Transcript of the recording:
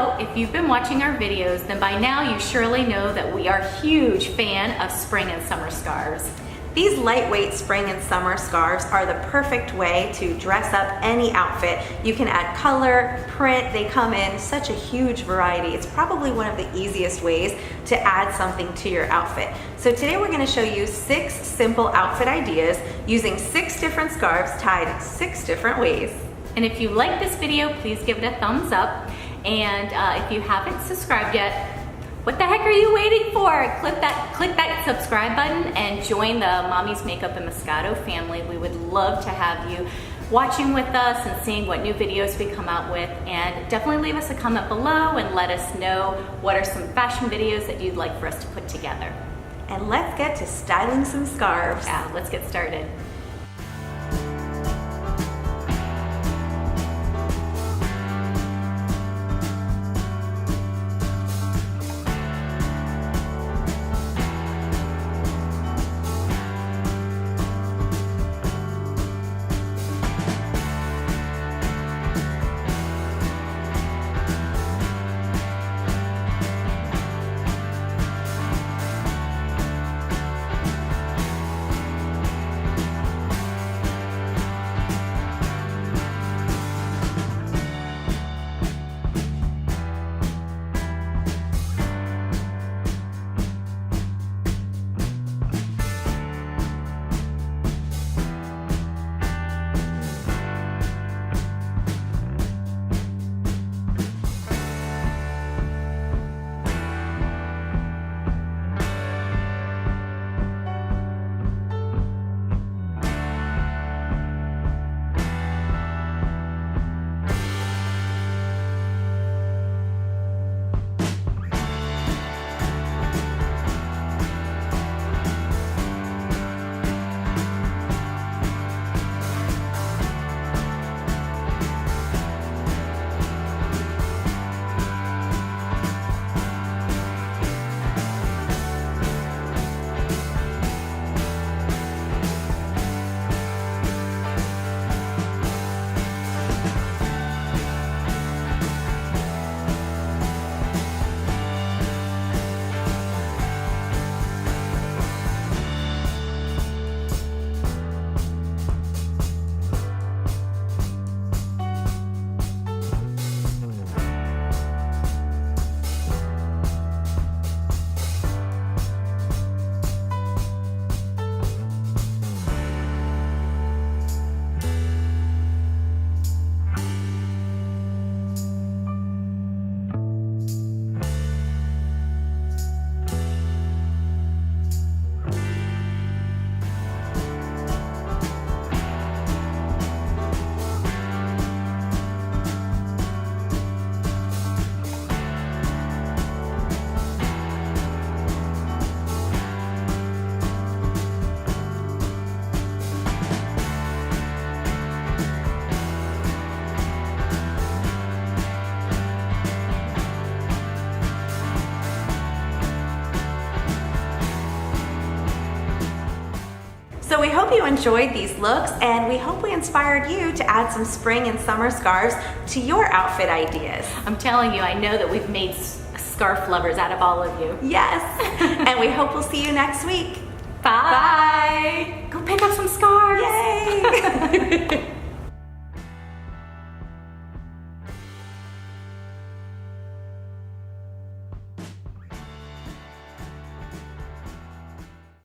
Well, if you've been watching our videos, then by now you surely know that we are huge fan of spring and summer scarves. These lightweight spring and summer scarves are the perfect way to dress up any outfit. You can add color, print, they come in such a huge variety. It's probably one of the easiest ways to add something to your outfit. So today we're going to show you 6 simple outfit ideas using 6 different scarves tied 6 different ways. And if you like this video, please give it a thumbs up. And if you haven't subscribed yet, what the heck are you waiting for? Click that subscribe button and join the Mommy's Makeup and Moscato family. We would love to have you watching with us and seeing what new videos we come out with. And definitely leave us a comment below and let us know what are some fashion videos that you'd like for us to put together. And let's get to styling some scarves. Yeah, let's get started. So we hope you enjoyed these looks, and we hope we inspired you to add some spring and summer scarves to your outfit ideas. I'm telling you, I know that we've made scarf lovers out of all of you. Yes, and we hope we'll see you next week. Bye. Go Pink